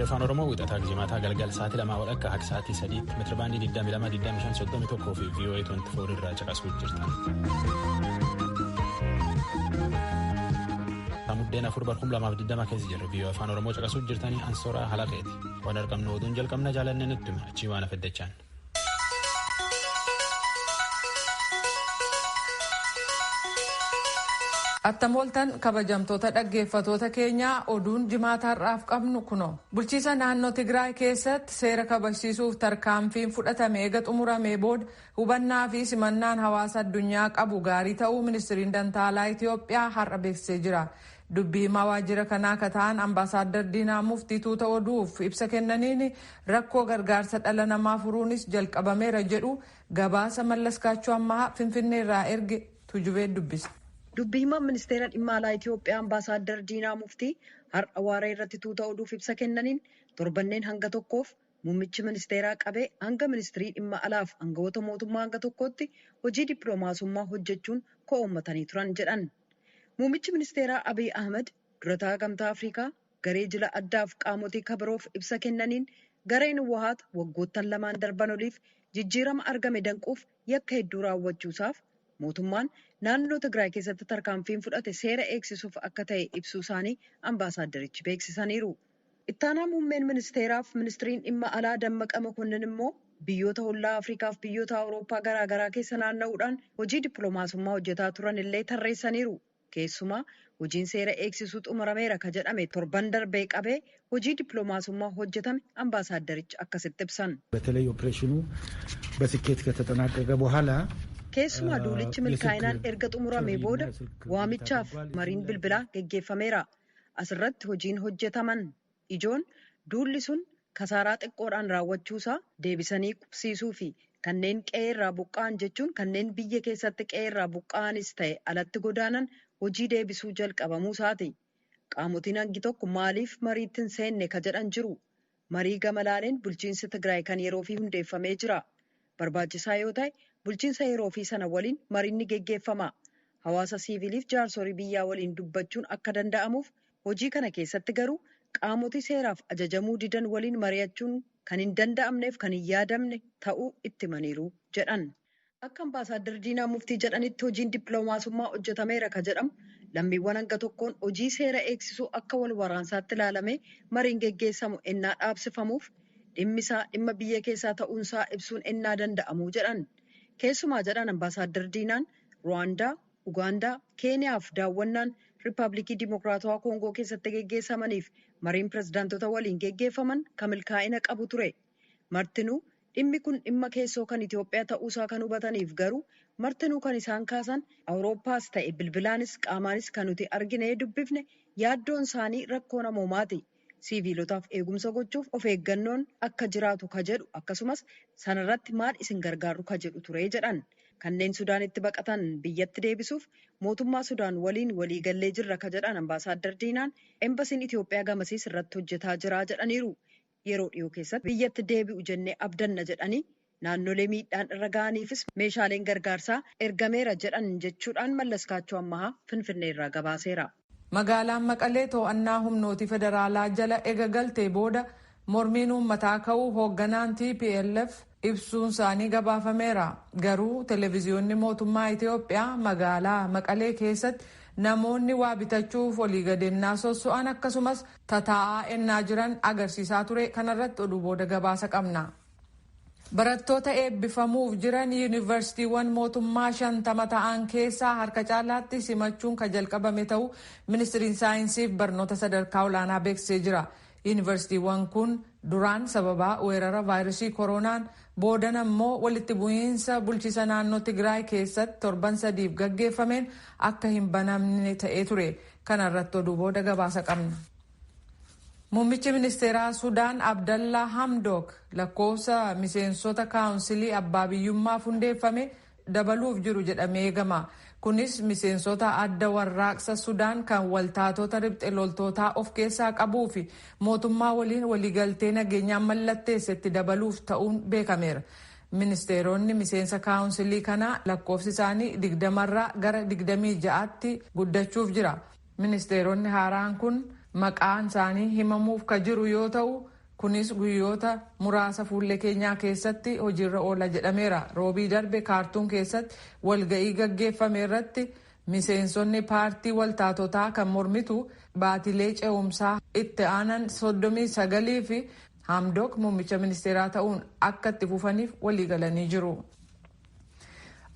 Afaan Oromoo wixataa Gijimaataa galgal sa'aatii 2 akka akka sa'aatii 3 meetira baandii 22-25-31 fi VOA 24 irraa caqasuu jirtan. Muddeen 4/2020 keessa jirru VOA Afaan Oromoo caqasuu jirtanii Ansooraa Halaqeeti. Waan argamnu oduun jalqabna jaalannee nutti hima achii waan afaddachaan. Attamoltan kabajamtoota dhaggeeffatoota keenyaa oduun jimaataarraaf qabnu kuno. Bulchiisa naannoo Tigraay keessatti seera kabachiisuuf tarkaanfiin fudhatame eega xumuramee booda hubannaa fi simannaan hawaasa addunyaa qabu gaarii ta'uu ministiriin dantaalaa Itiyoophiyaa har'a beeksisee jira. Dubbii himaa waajjira kanaa kan ta'an Ambaasaadder Diinaa Muftii tuuta oduuf ibsa kennaniin rakkoo gargaarsa dhala namaa furuunis jalqabameera jedhu gabaasa Mallaskaachuu Ammahaa Finfinneerraa erge Tujubee dubbisa. Dubbii himaa ministeera dhimma alaa Itiyoophiyaa Ambaasaadder Diinaa Muftii har'a Waaree irratti tuuta oduuf ibsa kennaniin torbanneen hanga tokkoof muummichi ministeeraa qabee hanga ministirii dhimma alaaf aangawoota mootummaa hanga tokkootti hojii dippiloomaasummaa hojjechuun ko'oommatanii turan jedhan. Muummichi ministeeraa Abiy Ahmed durataa gamtaa Afrikaa garee jila addaaf qaamotii kabiroof ibsa kennaniin gareen Wahaat waggoottan lamaan darban oliif jijjiirama argame danquuf yakka hedduu raawwachuusaaf mootummaan naannoo Tigraay keessatti tarkaanfiin fudhate seera eegsisuuf akka ta'e ibsuu isaanii ambaasaadderichi beeksisaniiru. Ittaanaa muummeen ministeeraaf ministiriin dhimma alaa Dammaqa Mokonnin immoo biyyoota hollaa Afrikaaf biyyoota Awurooppaa garaagaraa keessa naanna'uudhaan hojii dippiloomaasummaa hojjetaa turan illee tarreessaniiru. Keessumaa hojiin seera eegsisuu xumurameera ka jedhame torban darbee qabee hojii dippiloomaasummaa hojjetame ambaasaadderichi akkasitti ibsan. በተለይ ኦፕሬሽኑ በስኬት ከተጠናቀቀ በኋላ keessumaa duulichi milkaa'inaan erga xumuramee booda waamichaaf mariin bilbilaa geggeeffameera. Asirratti hojiin hojjetaman ijoon duulli sun kasaaraa xiqqoodhaan raawwachuusaa deebisanii qubsiisuu fi kanneen qe'ee irraa buqqa'an jechuun kanneen biyya keessatti qe'ee irraa buqqa'anis ta'e alatti godaanan hojii deebisuu jalqabamuusaati. Qaamotiin hangi tokko maaliif mariitti hin seenne ka jedhan jiru. Marii gamalaaleen bulchiinsi Tigraay kan yeroo fi hundeeffamee jira. Barbaachisaa yoo ta'e bulchiinsa yeroo fi sana waliin mariin ni geggeeffama. Hawaasa siviiliif jaarsorii biyyaa waliin dubbachuun akka danda'amuuf hojii kana keessatti garuu qaamotii seeraaf ajajamuu didan waliin mari'achuun kan hin danda'amneef kan hin yaadamne ta'uu itti himaniiru jedhan. Akka ambaasaaddar Diinaa Muftii jedhanitti hojiin dippiloomaasummaa hojjetameera ka jedhamu lammiiwwan hanga tokkoon hojii seera eegsisuu akka wal waraansaatti ilaalamee mariin geggeessamu ennaa dhaabsifamuuf dhimmisaa dhimma biyya keessaa ta'uunsaa ibsuun ennaa danda'amu jedhan. Keessumaa jedhan ambaasaaddar Diinaan Ruwaandaa, Ugaandaa, Keeniyaaf daawwannaan Riippaabilikii Dimokiraatawaa Koongoo keessatti geggeessamaniif mariin pirezidaantota waliin geggeeffaman kan milkaa'ina qabu ture. Martinuu dhimmi kun dhimma keessoo kan Itiyoophiyaa ta'uusaa kan hubataniif garuu martinuu kan isaan kaasan Awurooppaas ta'e bilbilaanis qaamaanis kan nuti argine dubbifne yaaddoon isaanii rakkoo namoomaati. Siviilotaaf eegumsa gochuuf of eeggannoon akka jiraatu ka jedhu akkasumas sanarratti maal isin gargaaru ka jedhu ture jedhan. Kanneen Sudaanitti baqatan biyyatti deebisuuf mootummaa Sudaan waliin waliigallee jirra ka jedhan ambaasaaddar Diinaan embasiin Itiyoophiyaa gamasiis irratti hojjetaa jira jedhaniiru. Yeroo dhiyoo keessatti biyyatti deebi'u jennee abdanna jedhanii naannolee miidhaan irra ga'aniifis meeshaaleen gargaarsaa ergameera jedhan jechuudhaan Mallaskaachuu Ammahaa Finfinneerraa gabaaseera. Magaalaan Maqalee to'annaa humnooti federaalaa jala ega galtee booda mormiin uummataa ka'uu hoogganaan TPLF ibsuun isaanii gabaafameera. Garuu televezyiyoonni mootummaa Itiyoophiyaa magaalaa Maqalee keessatti namoonni waa bitachuuf olii gadennaa sosso'an akkasumas tataa'aa ennaa jiran agarsiisaa ture. Kanarratti oduu booda gabaasa qabna. Barattoota eebbifamuuf jiran yuunivarsiitiiwwan mootummaa 50 ta'an keessaa harka caalaatti simachuun kan jalqabame ta'uu ministiriin saayinsiif barnoota sadarkaa olaanaa beeksisee jira. Yuunivarsiitiiwwan kun duraan sababaa weerara vaayirasii koronaan boodan ammoo walitti bu'iinsa bulchiisa naannoo Tigraay keessatti torban 3 gaggeeffameen akka hin banamne ta'ee ture. Kanarratti oduu booda gabaasa qabna. Muummichi ministeeraa Sudaan Abdallaa Hamdok lakkoofsa miseensota kaawunsilii abbaa biyyummaaf hundeeffame dabaluuf jiru jedhamee eegama. Kunis miseensota adda warraaqsa Sudaan kan waltaatota riphxe loltootaa of keessaa qabuu fi mootummaa waliin waliigaltee nageenyaa mallatteessetti dabaluuf ta'uun beekameera. Ministeeronni miseensa kaawunsilii kanaa lakkoofsi isaanii 20 gara 26tti guddachuuf jira. Ministeeronni haaraan kun maqaan isaanii himamuuf ka jiru yoo ta'u, kunis guyyoota muraasa fuullee keenyaa keessatti hojiirra oola jedhameera. Roobii darbe kaartuun keessatti walga'ii gaggeeffame irratti miseensonni paartii waltaatotaa kan mormitu baatilee ce'umsaa itti aanan 39 fi Hamdok muummicha ministeeraa ta'uun akka itti fufaniif waliigalanii jiru.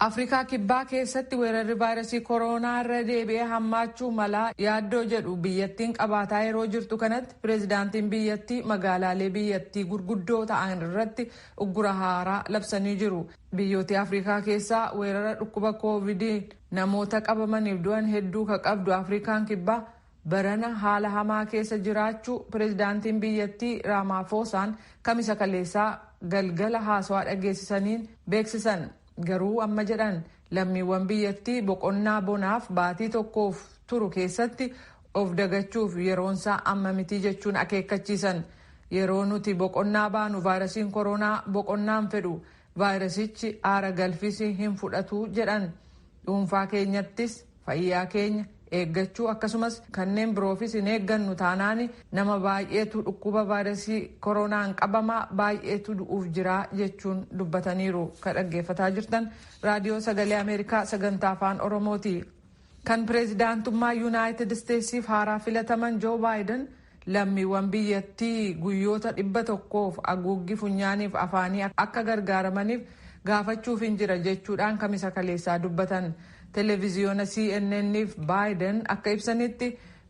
Afrikaa kibbaa keessatti weerarri vaayirasii kooroonaa irra deebi'ee hammaachuu malaa yaaddoo jedhu biyyattiin qabaataa yeroo jirtu kanatti pireezidaantiin biyyattii magaalaalee biyyattii gurguddoo ta'an irratti uggura haaraa labsanii jiru. Biyyoota Afrikaa keessaa weerara dhukkuba koovidiin namoota qabamaniif du'an hedduu ka qabdu Afrikaan kibbaa barana haala hamaa keessa jiraachuu pireezidaantiin biyyattii Raamaafosaan kamisa kaleessaa galgala haasawaa dhageessisaniin beeksisan. Garuu amma jedhan lammiiwwan biyyattii boqonnaa bonaaf baatii tokkoof turu keessatti of dagachuuf yeroonsaa amma miti jechuun akeekkachiisan. Yeroo nuti boqonnaa baanu vaayirasiin kooroonaa boqonnaan fedhu, vaayirasichi aara galfisii hin fudhatu jedhan. Dhuunfaa keenyattis fayyaa keenya eeggachuu akkasumas kanneen biroofis hin eeggannu taanaan nama baay'eetu dhukkuba vaayirasii kooroonaan qabamaa baay'eetu du'uuf jira jechuun dubbataniiru. Kan dhaggeeffataa jirtan raadiyoo sagalee Ameerikaa sagantaa afaan Oromooti. Kan pireezidaantummaa Yuunaayitid Isteetsiif haaraa filataman Joo Baayiden lammiiwwan biyyattii guyyoota 100f haguuggii funyaaniif afaanii akka gargaaramaniif gaafachuuf hin jira jechuudhaan kamisa kaleessaa dubbatan. Televiziyoona CNN'if Baayiden akka ibsanitti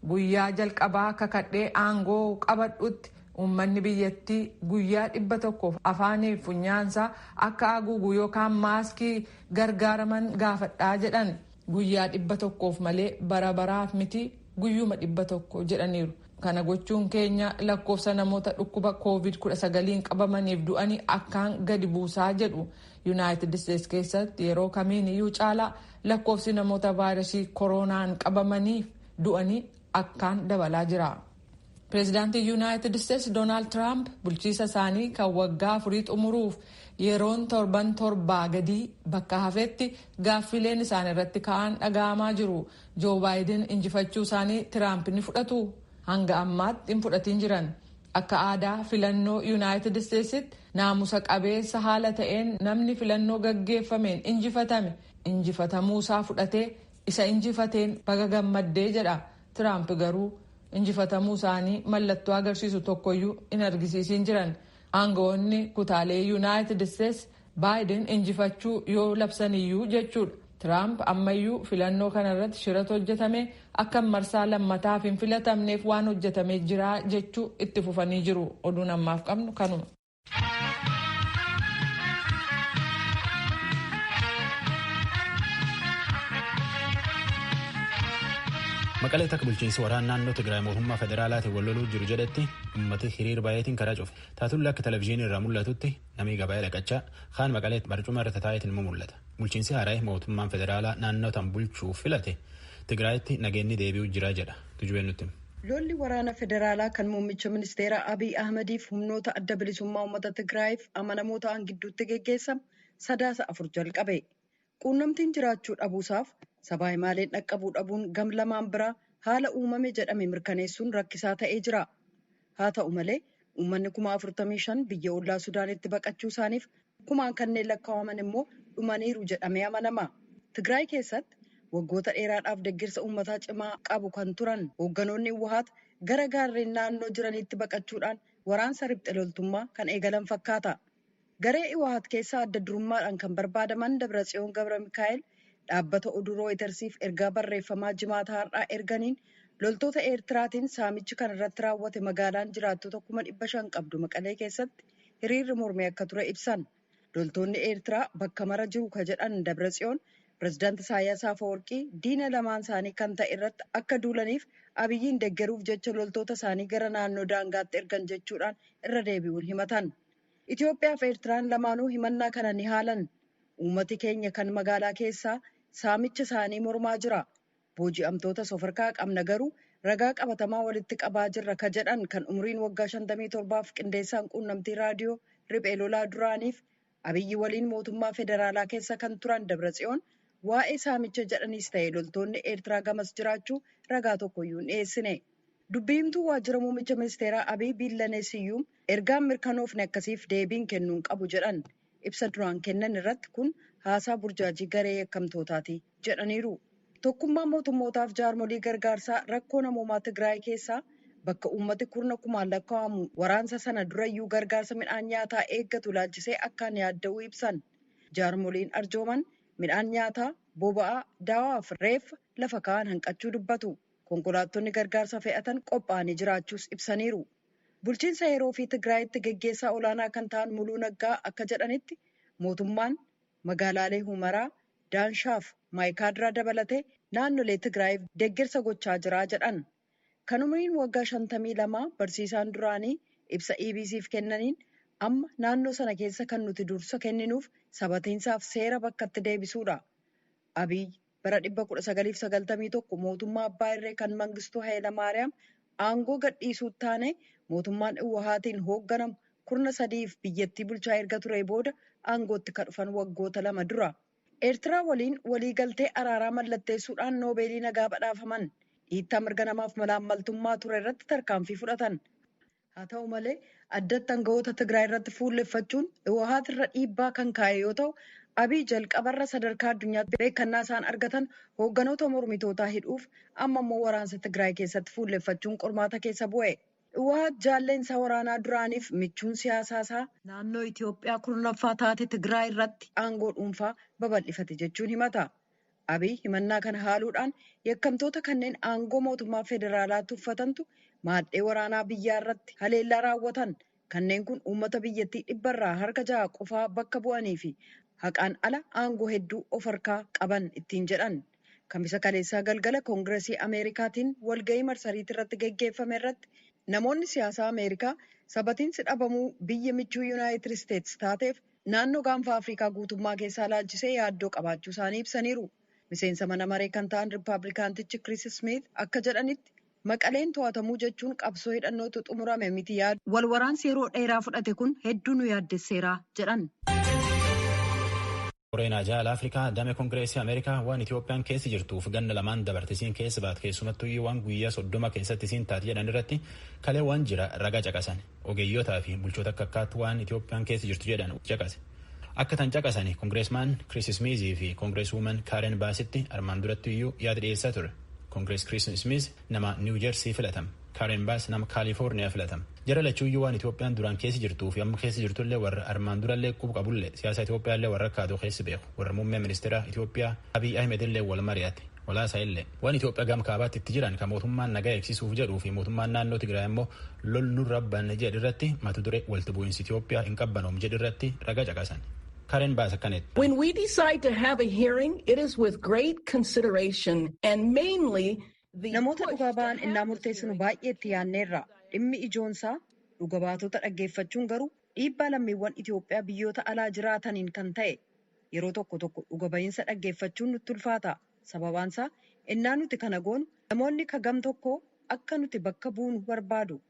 guyyaa jalqabaa kakadhee aangoo qabadhutti uummanni biyyattii guyyaa 100f afaaniif funyaansaa akka haguugu yookaan maaskii gargaaraman gaafadhaa jedhan. Guyyaa 100f malee bara baraaf miti guyyuma 100 jedhaniiru. Kana gochuun keenya lakkoofsa namoota dhukkuba COVID-19 qabamaniif du'anii akkaan gadi buusaa jedhu. Yuunaayitid Isteets keessatti yeroo kamiin iyyuu caalaa lakkoofsi namoota vaayirasii kooroonaan qabamaniif du'anii akkaan dabalaa jira. Pireezidaantii Yuunaayitid Isteets Doonaald Tiraamp bulchiisa isaanii kan waggaa 4 xumuruuf yeroon 7 gadii bakka hafetti gaaffileen isaan irratti ka'an dhaga'amaa jiru. Joo Baayiden injifachuu isaanii Tiraamp ni fudhatu. Hanga ammaatti hin fudhatiin jiran. Akka aadaa filannoo Yuunaayitid Isteetsitti naamusa qabeessa haala ta'een namni filannoo gaggeeffameen injifatame injifatamuusaa fudhatee isa injifateen baga gammaddee jedha. Tiraamp garuu injifatamuu isaanii mallattoo agarsiisu tokkoyyuu hin argisiisin jiran. Aangawoonni kutaalee Yuunaayitid Isteets Baayiden injifachuu yoo labsaniyyuu jechuudha. Tiraamp ammayyuu filannoo kanarratti shiratu hojjetame akka marsaa lammataaf hin filatamneef waan hojjetamee jira jechuu itti fufanii jiru. Oduun ammaaf qabnu kanuma. Maqalee takka bulchiinsi waraana naannoo Tigraay mootummaa federaalaatiin wal loluu jiru jedhetti uummati hiriir baay'eetiin karaa cufe. Taatullee akka televizyiinii irraa mul'atutti namni gabaa dhaqachaa kaan maqalee barcuma irra taa'eetiin immoo mul'ata. Bulchiinsi haaraa mootummaan federaalaa naannoo tan bulchuuf filate Tigraayitti nageenyi deebi'uu jira jedha. Tujubeen nutti. Lolli waraana federaalaa kan muummicha ministeera Abiy Ahmediif humnoota adda bilisummaa uummata Tigraayiif amanamoo ta'an gidduutti geggeessamu sadaasa 4 jalqabe. Quunnamtiin jiraachuu dhabuusaaf sabaa himaaleen dhaqqabuu dhabuun gam lamaan biraa haala uumame jedhame mirkaneessuun rakkisaa ta'ee jira. Haa ta'u malee uummanni 45,000 biyya ollaa Sudaanitti baqachuu isaaniif kumaan kanneen lakkaa'aman immoo dhumaniiru jedhamee amanama. Tigraay keessatti waggoota dheeraadhaaf deeggarsa uummataa cimaa qabu kan turan hoogganoonni Wahaat gara gaarreen naannoo jiranitti baqachuudhaan waraansa riphxe loltummaa kan eegalan fakkaata. Garee Wahaat keessaa adda durummaadhaan kan barbaadaman Dabratsiyoon Gabra Mikaa'el dhaabbata oduu Rooyitersiif ergaa barreeffamaa jimaata har'aa erganiin loltoota Eertiraatiin saamichi kan irratti raawwate magaalaan jiraattota 500 qabdu Maqalee keessatti hiriirri mormee akka ture ibsan. Loltoonni Eertiraa bakka mara jiru ka jedhan Dabratsiyoon pireezidaantii Isaayyaas Afeworqii diina lamaan isaanii kan ta'e irratti akka duulaniif Abiyyiin deeggaruuf jecha loltoota isaanii gara naannoo daangaatti ergan jechuudhaan irra deebi'uun himatan. Itoophiyaa fi Eertiraan lamaanuu himannaa kana ni haalan. Uummati keenya kan magaalaa keessaa saamicha isaanii mormaa jira. Booji'amtoota safarkaa qabna garuu ragaa qabatamaa walitti qabaa jirra ka jedhan kan umriin waggaa 57f qindeessaan quunnamtii raadiyoo riphee lolaa duraaniif Abiyyi waliin mootummaa federaalaa keessa kan turan Dabratsiyoon waa'ee saamicha jedhaniis ta'e loltoonni Eertiraa gamas jiraachuu ragaa tokkoyyuu hin dhiyeessine. Dubbiimtuu waajjira muummicha ministeeraa Abiy Biillaneesiyyuu ergaan mirkanoofne akkasiif deebiin kennuun qabu jedhan. Ibsa duraan kennan irratti kun haasaa burjaajii garee yakkamtootaati jedhaniiru. Tokkummaan mootummootaaf jaarmolii gargaarsaa rakkoo namoomaa Tigraay keessaa bakka uummati kurna kumaan lakkaa'amu waraansa sana durayyuu gargaarsa midhaan nyaataa eeggatu laalchisee akkaan yaadda'uu ibsan. Jaarmoliin arjooman midhaan nyaataa, boba'aa, daawaa fi reeffa lafa kaa'an hanqachuu dubbatu. Konkolaattonni gargaarsa fe'atan qophaa'anii jiraachuus ibsaniiru. Bulchiinsa yeroo fi Tigraayitti geggeessaa olaanaa kan ta'an Muluu Naggaa akka jedhanitti mootummaan magaalaalee Humaraa, Daanshaaf Maayikaadiraa dabalatee naannolee Tigraayiif deeggarsa gochaa jira jedhan. Kan umriin waggaa 52 barsiisaan duraanii ibsa EBC'f kennaniin amma naannoo sana keessa kan nuti dursa kenninuuf sabatiinsaaf seera bakkatti deebisuudha. Abiy bara 1991 mootummaa abbaa irree kan Mangistuu Hayilamaariyaam aangoo gadhiisuu taane mootummaan Iwwahaatiin hoogganamu kurna 3f biyyattii bulchaa erga ture booda aangootti kan dhufan waggoota 2 dura. Eertiraa waliin waliigaltee araaraa mallatteessuudhaan noobeelii nagaa badhaafaman. Dhiittaa mirga namaaf malaammaltummaa ture irratti tarkaanfii fudhatan. Haa ta'u malee addatti aangawoota Tigraay irratti fuulleffachuun Iwwahaat irra dhiibbaa kan kaa'e yoo ta'u, Abiy jalqabarra sadarkaa addunyaatti beekannaa isaan argatan hoogganoota mormitootaa hidhuuf amma immoo waraansa Tigraay keessatti fuulleffachuun qormaata keessa bu'e. Iwwahaat jaalleensaa waraanaa duraaniif michuun siyaasaa isaa naannoo Itoophiyaa kurnaffaa taate Tigraay irratti aangoo dhuunfaa babal'ifate jechuun himata. Abiy himannaa kana haaluudhaan yakkamtoota kanneen aangoo mootummaa federaalaatti uffatantu maadhee waraanaa biyyaa irratti haleellaa raawwatan. Kanneen kun uummata biyyattii 100 harka 6 qofaa bakka bu'anii fi haqaan ala aangoo hedduu of harkaa qaban ittiin jedhan. Kamisa kaleessaa galgala Koongireesii Ameerikaatiin walgahii marsariitii irratti geggeeffame irratti namoonni siyaasaa Ameerikaa sabatiinsi dhabamuu biyya michuu Yuunaayitid Isteetsi taateef naannoo gaanfa Afrikaa guutummaa keessaa laalchisee yaaddoo qabaachuu isaanii ibsaniiru. Miseensa mana maree kan ta'an Riippaabilikaantichi Kiriis Smiit akka jedhanitti Maqaleen to'atamuu jechuun qabsoo hidhannootu xumurame miti yaadu. Wal waraansi yeroo dheeraa fudhate kun hedduu nu yaaddesseera jedhan. Koreen Ajaa'ila Afrikaa damee Koongireesii Ameerikaa waan Itoophiyaan keessa jirtuuf ganna lamaan dabartisiin keessa baat keessumattuu waan guyyaa 30 keessatti isiin taate jedhan irratti kalee waan jira ragaa caqasan ogeeyyotaa fi bulchoota akka akkaatti waan Itoophiyaan keessa jirtu jedhan caqase. Akka tan caqasanii Koongireesmaan Kiriis Smiizii fi Koongireeswuuman Kaaren Baasitti armaan duratti iyyuu yaada dhiyeessaa ture. Koongirees Kiriis Smiiz nama Niiw Jersii filatama. Kaaren Baas nama Kaalifoorniyaa filatama. Jara lachuuyyuu waan Itoophiyaan duraan keessa jirtuu fi amma keessa jirtullee warra armaan durallee quba qabullee siyaasa Itoophiyaallee warra akkaatoo keessa beeku warra muummee ministeera Itoophiyaa Abiy Ahmed illee wal mari'ate walaasaa illee waan Itoophiyaa gam kaabaatti itti jiran kan mootummaan nagaa eegsisuuf jedhuu fi mootummaan naannoo Tigraay immoo lollu rabban jedhu irratti mata duree walitti bu'iinsi Itoophiyaa hin qabbanoom jedhu irratti ragaa caqasan. Karen Baas akkanatti. When we decide to have a hearing, it is with great consideration and mainly namoota dhugaa ba'an innaa murteessinu baay'ee itti yaanneerra. Dhimmi ijoonsaa dhuga baatota dhaggeeffachuun garuu dhiibbaa lammiiwwan Itoophiyaa biyyoota alaa jiraataniin kan ta'e yeroo tokko dhuga ba'iinsa dhaggeeffachuun nutti ulfaata. Sababaansaa innaa nuti kana goonu namoonni kagam tokko akka nuti bakka buunu barbaadu.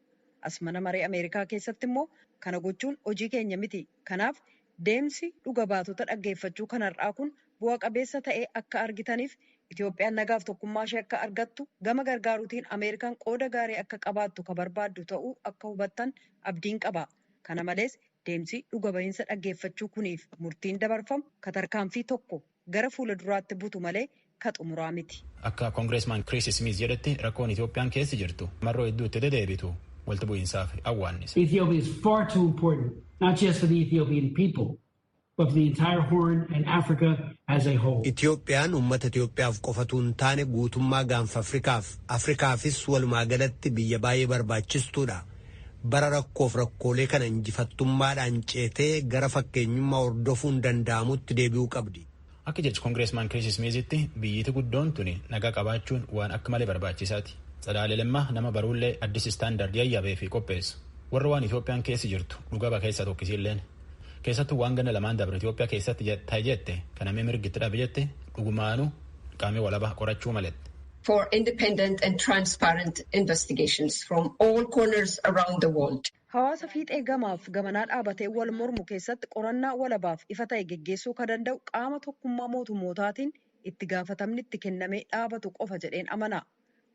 As mana maree Ameerikaa keessatti immoo kana gochuun hojii keenya miti. Kanaaf deemsi dhuga baatota dhaggeeffachuu kanarraa kun bu'a qabeessa ta'ee akka argitaniif Itoophiyaan nagaaf tokkummaa ishee akka argattu gama gargaaruutiin Ameerikaan qooda gaarii akka qabaattu ka barbaaddu ta'uu akka hubattan abdiin qaba. Kana malees deemsi dhuga ba'iinsa dhaggeeffachuu kuniif murtiin dabarfamu ka tarkaanfii tokko gara fuula duraatti butu malee ka xumuraa miti. Akka Koongireesmaan Kiriis Smiiz jedhetti rakkoon Itoophiyaan keessa jirtu marroo hedduu itti dedeebitu walitti bu'iinsaaf awwaannisa. Ethiopia is far too important, not just for the Ethiopian people, but for the entire Horn and Africa as a whole. Itoophiyaan uummata Itoophiyaaf qofatu hin taane guutummaa gaanfa Afrikaafis walumaa galatti biyya baay'ee barbaachistuudha. Bara rakkoof rakkoolee kana injifattummaadhaan ceetee gara fakkeenyummaa hordofuun danda'amutti deebi'uu qabdi. Akka jecha Koongireesmaan Kiriis Smiizitti biyyiti guddoon tuni nagaa qabaachuun waan akka malee barbaachisaati. Sadaalelummaa nama baruullee addis istaandardii yayyabee fi qopheessu. Warra waan Itoophiyaan keessa jirtu dhugaba keessaa tokkisiilleen. Keessattuu waan ganna lamaan dabre Itoophiyaa keessatti ta'e jette kan namni mirgitti dhabe jette dhugumaanuu qaamii walabaa qorachuu malette. For independent and transparent investigations from all corners around the world. Hawaasa fiixee gamaaf gamanaa dhaabatee wal mormu keessatti qorannaa walabaaf ifa ta'e geggeessuu kan danda'u qaama tokkummaa mootummootaatiin itti gaafatamni itti kennamee dhaabatu qofa jedheen amana.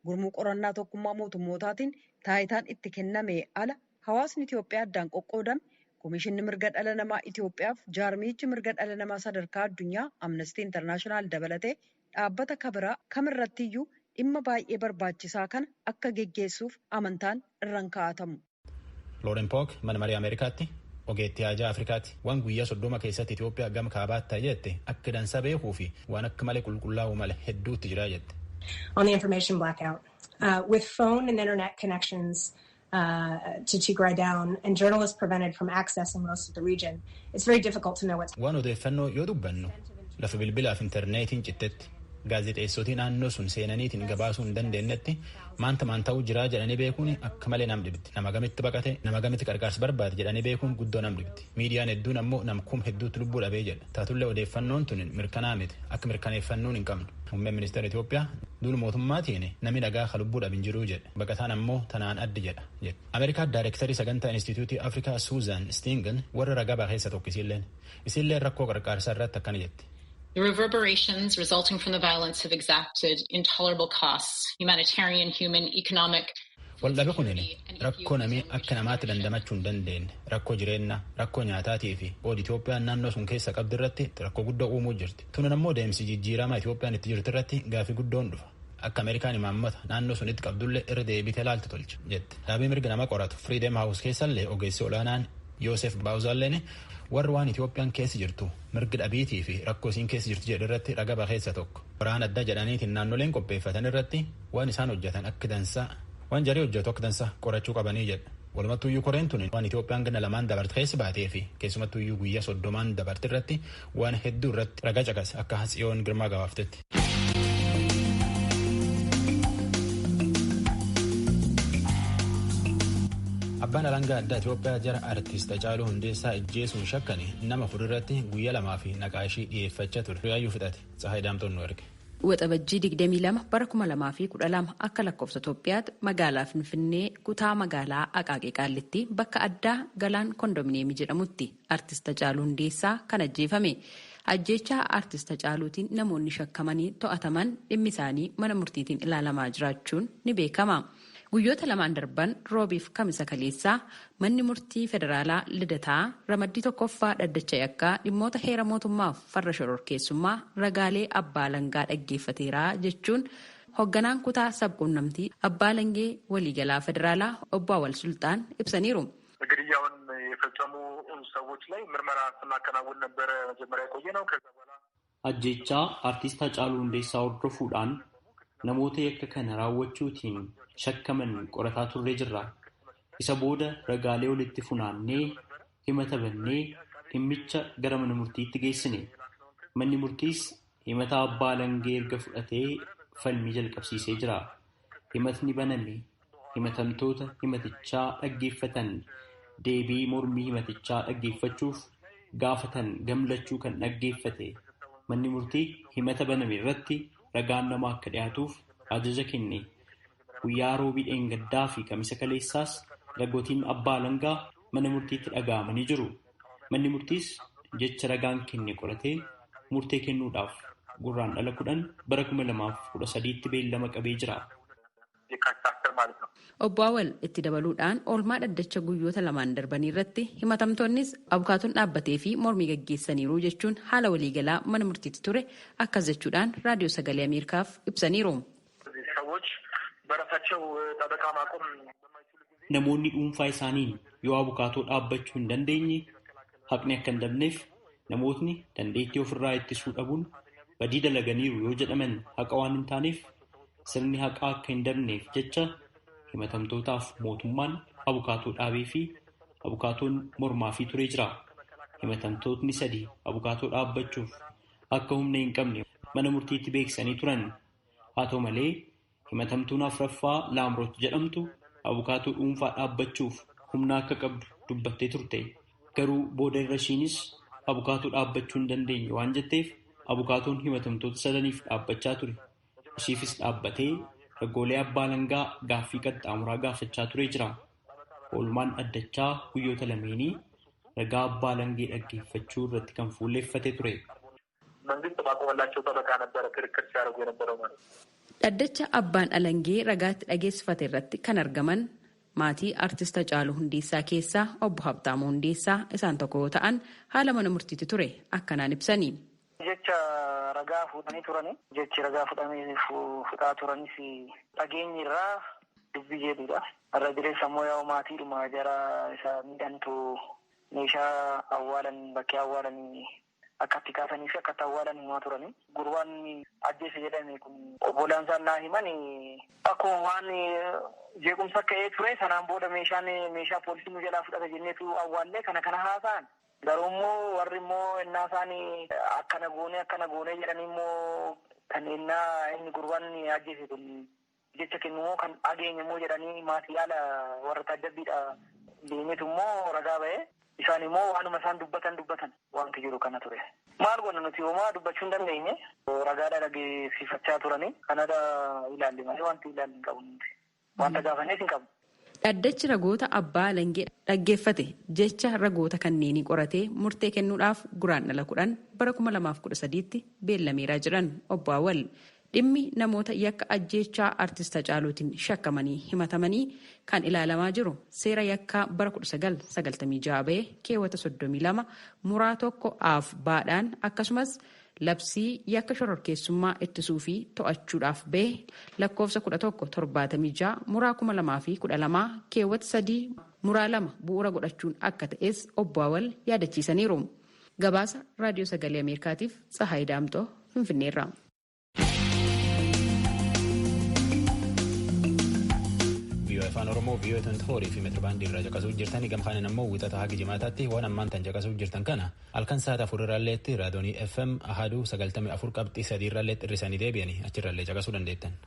Gurmuu qorannaa tokkummaa mootummootaatiin taayitaan itti kennamee ala hawaasni Itoophiyaa addaan qoqqoodame Komishinni mirga dhala namaa Itoophiyaaf jaarmichi mirga dhala namaa sadarkaa addunyaa Amnesty International dabalatee dhaabbata kabiraa kamirrattiyyuu dhimma baay'ee barbaachisaa kana akka geggeessuuf amantaan irraan kaa'atamu. Looren Pook mana marii Ameerikaatti ogeettii haajaa Afrikaatti waan guyyaa 30 keessatti Itoophiyaa gama kaabaatti ta'e jette akka dansa beekuu fi waan akka malee qulqullaa'u malee hedduutti jira jette. On the information blackout, with phone and internet connections to Tigray down and journalists prevented from accessing most of the region, it's very difficult to know what's. Waan odeeffannoo yoo dubbannu lafa bilbilaaf intarneetiin cittetti gaazexeessootii naannoo sun seenaniitiin gabaasuu hin dandeenyetti maan ta'uu jiraa jedhanii beekuun akka malee nam dhibdi. Nama gamitti baqate nama gamitti qarqaarsa barbaade jedhanii beekuun guddoo nam dhibdi. Miidiyaan hedduun ammoo namkum hedduutti lubbuu dhabee jedha. Taatullee odeeffannoon tun mirkanaa miti akka mirkaneeffannoon hin qabnu. Muummeen ministeera Itoophiyaa duula mootummaatiin namni dhagaa ka lubbuu dhabin jiruu jedha. Baqataan ammoo tanaan addi jedha. Ameerikaa daayirektarii sagantaa Instituutii Afrikaa Suuzan Stingen warra ragaa baakeessa tokko isillee rakkoo qarqaarsaa irratti akkana jetti. The reverberations resulting from the violence have exacted intolerable costs, humanitarian, human, economic. Waldhabe kunin rakkoo namii akka namaatti dandamachuu hin dandeenye rakkoo jireenyaa rakkoo nyaataatii fi qoodi Itoophiyaan naannoo sun keessa qabdi irratti rakkoo guddoo uumuu jirti. Tunan ammoo deemsi jijjiiramaa Itoophiyaan itti jirti irratti gaafii guddoon dhufa. Akka Ameerikaan imaammata naannoo sunitti qabdullee irra deebitee ilaaltu tolcha jette. Dhaabii mirga nama qoratu Freedom House keessallee ogeessi olaanaan Yoosef Baawuzaalleen warri waan Itoophiyaan keessa jirtu mirga dhabiitii fi rakkoo isiin keessa jirtu jedhu irratti ragaa baakeessa tokko. Waraan adda jedhaniitiin naannoleen qopheeffatan irratti waan isaan hojjetan akka dansaa waan jarii hojjetu akka dansaa qorachuu qabanii jedha. Walumattuuyyuu koreen tun waan Itoophiyaan ganna lamaan dabarte keessa baatee fi keessumattuuyyuu guyyaa 30 dabarte irratti waan hedduu irratti ragaa caqas akka Hatsiyoon Girmaa gabaaftetti. Abbaan alangaa addaa Itoophiyaa jara artiist Hacaaluu Hundeessaa ajjeesuun shakkanii nama fuulduratti guyyaa 2 fi naqaashii dhiyeeffachaa ture. Riyaayyuu fudhate Tsahaay Daamtoon nu erge. Waxabajjii 22 bara 2012 akka lakkoofsa Itoophiyaatti magaalaa Finfinnee kutaa magaalaa Aqaaqee Qaallitti bakka addaa Galaan Kondominiyeemii jedhamutti artiist Hacaaluu Hundeessaa kan ajjeefame. Ajjeechaa artiist Hacaaluutiin namoonni shakkamanii to'ataman dhimmi isaanii mana murtiitiin ilaalamaa jiraachuun ni beekama. Guyyoota lamaan darban roobiif kamisa kaleessaa manni murtii federaalaa Lidataa ramaddii 1ffaa dhaddacha yakkaa dhimmoota heera mootummaaf farra shororkeessummaa ragaalee abbaa alangaa dhaggeeffateeraa jechuun hoogganaan kutaa sabquunnamtii abbaa alangee waliigalaa federaalaa obbo Awwal Sultaan ibsaniiru. ግድያውን የፈጸሙ ሰዎች ላይ ምርመራ ስናከናውን ነበረ መጀመሪያ የቆየ ነው። ከዛ በኋላ አጀቻ አርቲስት ሃጫሉ ሁንዴሳ ወርዶፉudhaan namoota yakka kana raawwachuutiin shakkaman qorataa turree jirra. Isa booda ragaalee walitti funaannee himata bannee dhimmicha gara mana murtiitti geessine. Manni murtiis himata abbaa alangee erga fudhatee falmii jalqabsiisee jira. Himatni baname himatamtoota himatichaa dhaggeeffatan deebii mormii himatichaa dhaggeeffachuuf gaafatan gamlachuu kan dhaggeeffate. Manni murtii himata baname irratti ragaan namaa akka dhiyaatuuf ajaja kenne. Guyyaa roobii dheengaddaa fi kamisa kaleessaas ragootiin abbaa alangaa mana murtiitti dhaga'amanii jiru. Manni murtiis jecha ragaan kenne qoratee murtee kennuudhaaf gurraandhala 10 bara 2013tti beellama qabee jira. Obbo Awwal itti dabaluudhaan oolmaa dhaddacha guyyoota lamaan darbanii irratti himatamtoonnis abukaatoon dhaabbatee fi mormii gaggeessaniiru jechuun haala waliigalaa mana murtiitti ture akkas jechuudhaan raadiyoo sagalee Ameerikaaf ibsaniiru. Namoonni dhuunfaa isaaniin yoo abukaatoo dhaabbachuu hin dandeenye haqni akka hin dabneef namootni dandeettii ofirraa ittisuu dhabuun badii dalaganiiru yoo jedhaman haqa waan hin taaneef sirni haqaa akka hin dabneef jecha himatamtootaaf mootummaan abukaatoo dhaabee fi abukaatoon mormaa fi turee jira. Himatamtootni 3 abukaatoo dhaabbachuuf akka humna hin qabne mana murtiitti beeksisanii turan. Haa ta'u malee himatamtuun 4ffaa Laamroot jedhamtu abukaatoo dhuunfaa dhaabbachuuf humna akka qabdu dubbattee turte. Garuu booda irra ishiinis abukaatoo dhaabbachuu hin dandeenye waan jetteef abukaatoon himatamtoota sadaniif dhaabbachaa ture. Ishiifis dhaabbatee ragoolee abbaa alangaa gaaffii qaxxaamuraa gaafachaa turee jira. Oolmaan dhaddachaa guyyoota lameenii ragaa abbaa alangee dhaggeeffachuu irratti kan fuulleeffate ture. Dhaddacha abbaan alangee ragaatti dhageessifate irratti kan argaman maatii artist Hacaaluu Hundeessaa keessaa obbo Habtaamuu Hundeessaa isaan tokko yoo ta'an haala mana murtiitti ture akkanaan ibsanii. Jecha ragaa fuudhanii turani. Jechi ragaa fudhaa turanis dhageenyi irraa dubbii jedhudha. Irra jireessa immoo yaa maatiidhuma jara isa miidhamtu meeshaa awwaalan bakkee awwaalanii akka itti kaasanii fi akka itti awwaalan himaa turani. Gurbaan ajjeese jedhame kun obbolaan isaan naa himan akkuma waan jeequmsa ka'ee ture sanaan booda meeshaa poolisii nu jalaa fudhata jenneetu awwaallee kana haasa'an. Garuu immoo warri immoo innaa isaanii akkana goonee jedhanii immoo kan innaa inni gurbaan ajjeese kun jecha kennu immoo kan dhageenya immoo jedhanii maatii haala warra taajjabbiidha deemetu immoo ragaa ba'ee isaan immoo waanuma isaan dubbatan wanti jiru kana ture. Maal goona nuti homaa dubbachuu hin dandeenye ragaadha dhageessifachaa turanii kanadha ilaalle malee wanti ilaalle hin qabu nuti wanta gaafannees hin qabu. Dhaddachi ragoota abbaa alangee dhaggeeffate jecha ragoota kanneenii qoratee murtee kennuudhaaf guraandhala 10 bara 2013tti beellameeraa jiran obbo Awwal dhimmi namoota yakka ajjeechaa artist Hacaaluutiin shakkamanii himatamanii kan ilaalamaa jiru seera yakkaa bara 1996 ba'ee keewwata 32 muraa tokko aaf baadhaan akkasumas labsii yakka shororkeessummaa ittisuu fi to'achuudhaaf ba'e lakkoofsa 1176 muraa 2012 keewwata 3 muraa 2 bu'uura godhachuun akka ta'es obbo Awwal yaadachiisaniiru. Gabaasa raadiyoo sagalee Ameerikaatiif Tsahaay Daamtoo Finfinneerraa. Afaan Oromoo biyyoota 24 fi meetirbaandii irraa caqasuu jirtanii gamkaaniin ammoo wixata haga jimaataatti waan ammaan tan caqasuu jirtan kana halkan sa'aata 4 irraalleetti raadiyoonii FM ahaduu 94 qabxii 3 irraalleetti hirrisanii deebi'anii achirraallee caqasuu dandeettan.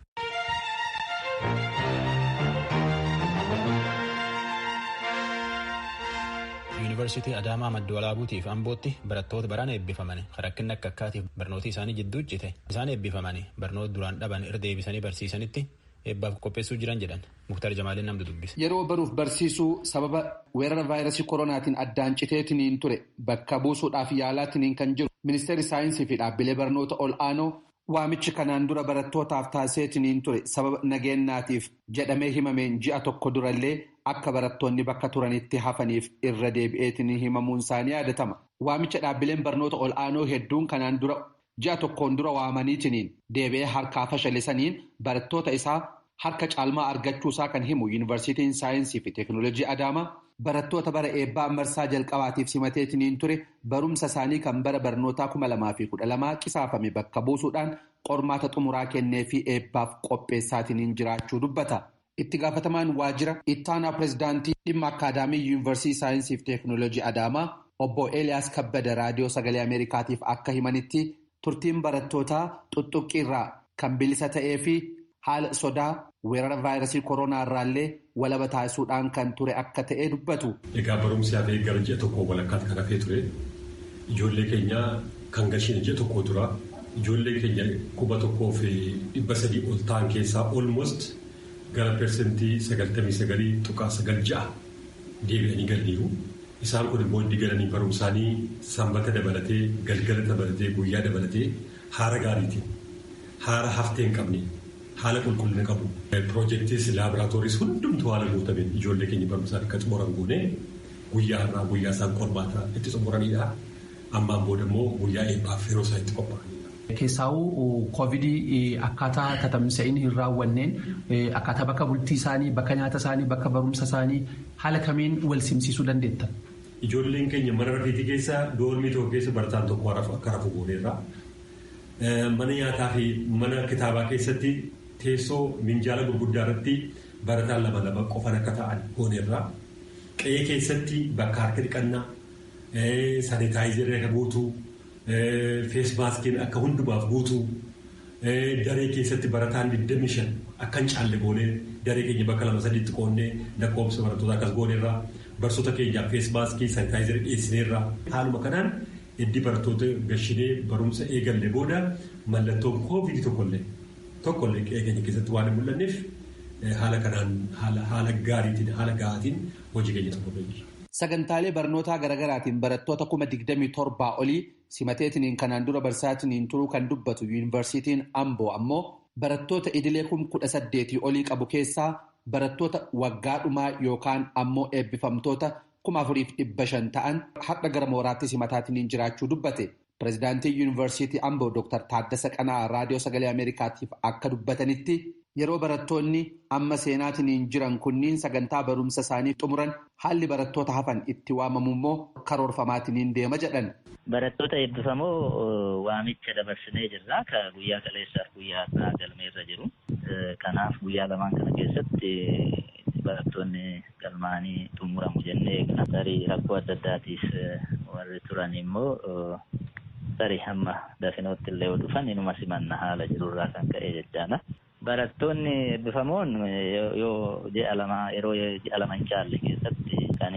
Yuunivarsiitii Adaamaa Madda Walaabuutiif Ambootti barattoota baraan eebbifaman rakkinni akka akkaatiif barnoota isaanii jidduu cite isaan eebbifamanii barnoota duraan dhaban irra deebisanii barsiisanitti eebbaaf qopheessuu jiran jedhan Muktar Jamaalin namni dubbise. Yeroo baruuf barsiisuu sababa weerara vaayirasii koronaatiin addaan citeetiniin ture bakka buusuudhaaf yaalaatiniin kan jiru ministeerri saayinsii fi dhaabbilee barnoota ol'aanoo waamichi kanaan dura barattootaaf taasiseetiniin ture sababa nageenyaatiif jedhamee himameen ji'a tokko durallee akka barattoonni bakka turanitti hafaniif irra deebi'eetiniin himamuun isaanii yaadatama. Waamicha dhaabbileen barnoota ol'aanoo hedduun kanaan dura ji'a tokkoon dura waamaniitiniin deebi'ee harkaa fashalisaniin barattoota isaa harka caalmaa argachuusaa kan himu yuunivarsiitiin saayinsii fi teekinooloojii Adaamaa barattoota bara eebbaa marsaa jalqabaatiif simateetiniin ture barumsa isaanii kan bara barnootaa 2012 qisaafame bakka buusuudhaan qormaata xumuraa kennee fi eebbaaf qopheessaatiniin jiraachuu dubbata. Itti gaafatamaan waajjira ittaanaa pirezidaantii dhimma akaadaamii yuunivarsiitii saayinsii fi teekinooloojii Adaamaa obbo Eeliyaas Kabbada raadiyoo sagalee Ameerikaatiif akka himanitti turtiin barattootaa xuxuqqirraa kan bilisa ta'ee fi haala sodaa weerara vaayirasii koronaa irraallee walaba taasisuudhaan kan ture akka ta'e dubbatu. Egaa barumsi hafee gara ji'a tokko walakkaatti kan hafee ture. Ijoollee keenya kan gashiin ji'a tokko dura ijoollee keenya 1,300 ol ta'an keessaa almost gara persentii 99.96 deebi'anii galaniiru. Isaan kun immoo galanii barumsaanii sanbata dabalatee galgala dabalatee guyyaa dabalatee haala gaariitiin haala haftee hin qabne haala qulqullina qabu. Piroojeektiis laaboraatooris hundumtuu haala guutameen ijoollee keenya barumsaan akka xumuran goone guyyaa irraa guyyaa isaan qormaata itti xumuranidha. Ammaan booda immoo guyyaa eebbaaf yeroo isaan itti qophaa'anidha. Keessaawuu koovidii akkaataa tatamsa'in hin raawwanneen akkaataa bakka bultii isaanii bakka nyaata isaanii bakka barumsa isaanii haala kamiin wal simsiisuu dandeettan? Ijoolleen keenya mana rafeetii keessa doormii tokko keessa barataan tokko akka rafu gooneerra. Mana nyaataa fi mana kitaabaa keessatti teessoo minjaala gurguddaa irratti barataan lama qofan akka ta'an gooneerra. Qe'ee keessatti bakka harka dhiqannaa saanitaayizerii akka guutuu feesmaaskiin akka hundumaaf guutuu daree keessatti barataan 25 akka hin caalle goonee daree keenya bakka 2-3tti qoonnee lakkoofsa barattoota akkas gooneerra. Barsoota keenyaaf feesmaaskii saanitaayizerii dhiyeessineerra. Haaluma kanaan heddii barattoota gashinee barumsa eegalle booda mallattoon koovidii tokkollee keenya keessatti waan hin mul'anneef haala kanaan haala gaariitiin haala ga'aatiin hojii keenya xumurree jira. Sagantaalee barnootaa garaagaraatiin barattoota 27,000 olii simateetiniin kanaan dura barsaatiniin turuu kan dubbatu yuunivarsiitiin Amboo ammoo barattoota idilee 18,000 olii qabu keessaa barattoota waggaa dhumaa yookaan ammoo eebbifamtoota 4,500 ta'an har'a gara mooraatti simataatiniin jiraachuu dubbate. Pireezidaantii yuunivarsiitii Amboo Dr. Taaddasa Qana'aa raadiyoo sagalee Ameerikaatiif akka dubbatanitti yeroo barattoonni amma seenaatiniin jiran kunniin sagantaa barumsa isaanii xumuran haalli barattoota hafan itti waamamu immoo karoorfamaatiniin deema jedhan. Barattoota eebbifamoo waamicha dabarsinee jirra. Guyyaa kaleessaaf guyyaa har'aa galmeerra jiru. Kanaaf guyyaa lamaan kana keessatti barattoonni galmaanii xumuramu jennee tarii rakkoo adda addaatiif warri turan immoo tarii hamma dafinootti illee dhufan inuma simanna haala jirurraa kan ka'e jechaadha. Barattoonni eebbifamoon yoo yeroo ji'a lama hin caalle keessatti kan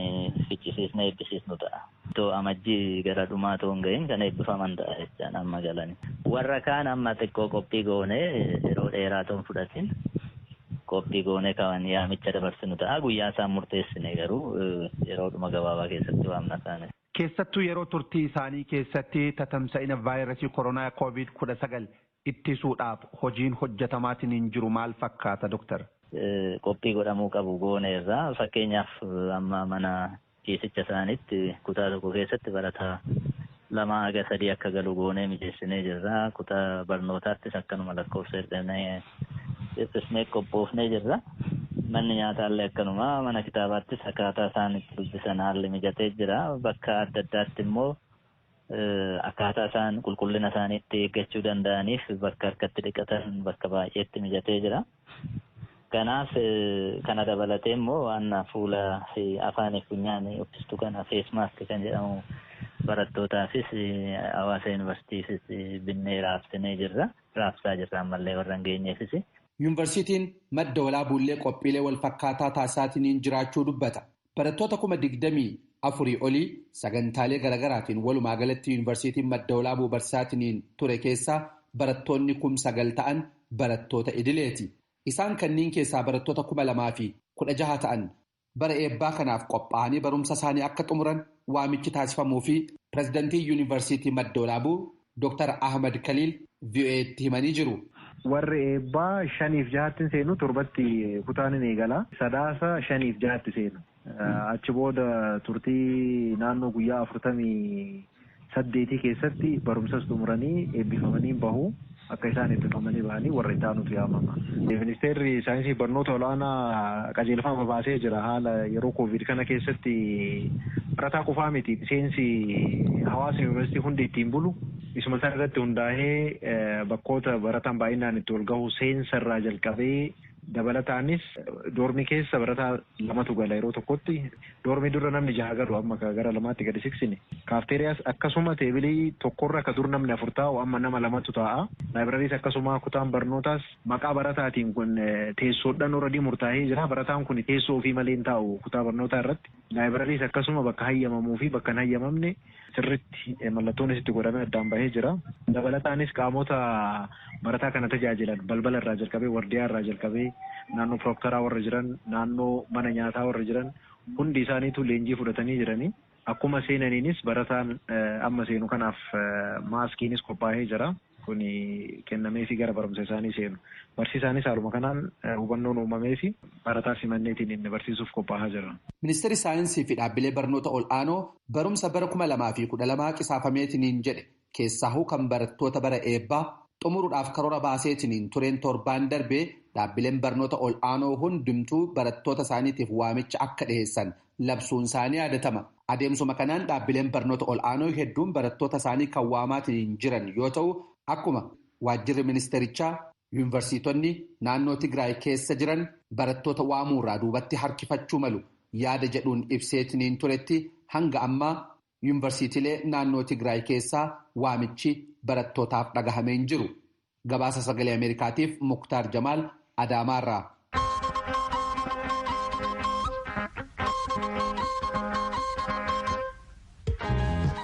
fichisiisne eebbisiisnu ta'a. Amajjii gara dhumaa ta'uu hin gahin kan eebbifaman ta'a jechaan amma galani. Warra kaan amma xiqqoo qophii goonee yeroo dheeraa ta'uun fudhatin qophii goonee kan yaamicha dabarsinu ta'a. Guyyaa isaan murteessine garuu yeroodhuma gabaabaa keessatti waamna isaanii. Keessattuu yeroo turtii isaanii keessatti tatamsa'ina vaayirasii koronaa COVID-19 ittisuudhaaf hojiin hojjetamaatiin jiru maal fakkaata Dooktar? Qophii godhamuu qabu goone irraa fakkeenyaaf amma mana ciisicha isaaniitti kutaa tokko keessatti barataa 2-3 akka galu goonee mijeessinee jirra. Kutaa barnootaattis akkanuma lakkoofsee qopheessinee qophoofnee jirra. Manni nyaataallee akkanuma mana kitaabaattis akkaataa isaan itti dubbisan haalli mijatee jira. Bakka adda addaatti immoo akkaataa isaan qulqullina isaaniitti eeggachuu danda'aniif bakka harkatti dhiqatan bakka baay'eetti mijatee jira. Kanaaf kana dabalatee immoo waan fuula fi afaan funyaan uffistu kana feesmaask kan jedhamu barattootaafis hawaasa yuunivarsiitiifis binnee raabsinee jirra. Raabsaa jirra ammallee warra hin geenyeefis. Yuunivarsiitiin madda walaabullee qophiilee wal fakkaataa taasisaatiin jiraachuu dubbata. Barattoota 24,000 olii sagantaalee garaagaraatiin walumaa galatti yuunivarsiitiin madda walaabuu barsiisaatiin ture keessaa barattoonni 9,000 ta'an barattoota idileeti. Isaan kanneen keessaa barattoota 2,1600 ta'an bara eebbaa kanaaf qophaa'anii barumsa isaanii akka xumuran waamichi taasifamuu fi pireezidantii yuunivarsiitii madda walaabuu Dr. Ahmad Kaliil VOA'tti himanii jiru. Warri eebbaa 5-6 seenu torbatti kutaan ni eegala. Sadaasa 5-6 seenu. Achi booda turtii naannoo guyyaa 48 keessatti barumsas xumuranii eebbifamanii bahu. Akka isaan eebbifamanii bahanii warra itti aanutu yaamama. Ministeerri saayinsii barnoota olaanaa qajeelfama baasee jira. Haala yeroo koovid kana keessatti barataa qofaa miti. Seensi hawaasa yuunivarsiitii hundi ittiin bulu. Isuma sana irratti hundaa'ee bakkoota barataan baay'inaan itti wal gahu seensa irraa jalqabee dabalataanis doormii keessa barataa 2tu gala yeroo tokkotti. Doormii dura namni 6 galu amma gara 2tti gadi siqsine. Kaafteeriyaas akkasuma teebilii tokkorra akka dur namni 4 taa'u amma nama 2tu taa'a. Laaybirariis akkasuma kutaan barnootaas maqaa barataatiin kun teessoodhaan oradii murtaa'ee jira. Barataan kun teessoo ofii malee hin taa'u kutaa barnootaa irratti. Laaybirariis akkasuma bakka hayyamamuu fi bakka hin hayyamamne sirritti mallattoon isitti godhamee addaan bahee jira. Dabalataanis qaamota barataa kana tajaajilan balbala irraa jalqabee wardiyaa irraa jalqabee naannoo piroktaraa warra jiran naannoo mana nyaataa warra jiran hundi isaaniitu leenjii fudhatanii jiranii. Akkuma seenaniinis barataan amma seenu kanaaf maaskiinis qophaa'ee jira. Kun kennameefii gara barumsa isaanii seenu. Barsiisaanis haaluma kanaan hubannoon uumameefi barataa simanneetiin inni barsiisuuf qophaa'aa jira. Ministeerri saayinsii fi dhaabbilee barnoota ol'aanoo barumsa bara 2012 qisaafameetiin jedhe keessaahuu kan barattoota bara eebbaa xumuruudhaaf karoora baaseetiin tureen torbaan darbee dhaabbileen barnoota ol'aanoo hundumtuu barattoota isaaniitiif waamicha akka dhiheessan labsuun isaanii yaadatama. Adeemsuma kanaan dhaabbileen barnoota ol'aanoo hedduun barattoota isaanii kan waamaatiin jiran yoo ta'u akkuma waajjirri ministerichaa yuunivarsiitonni naannoo Tigraay keessa jiran barattoota waamuurraa duubatti harkifachuu malu yaada jedhuun ibseetiin turetti hanga ammaa yuunivarsiitiilee naannoo Tigraay keessaa waamichi barattootaaf dhagahamee hin jiru. Gabaasa sagalee Ameerikaatiif Muktaar Jamaal Adaamaarraa.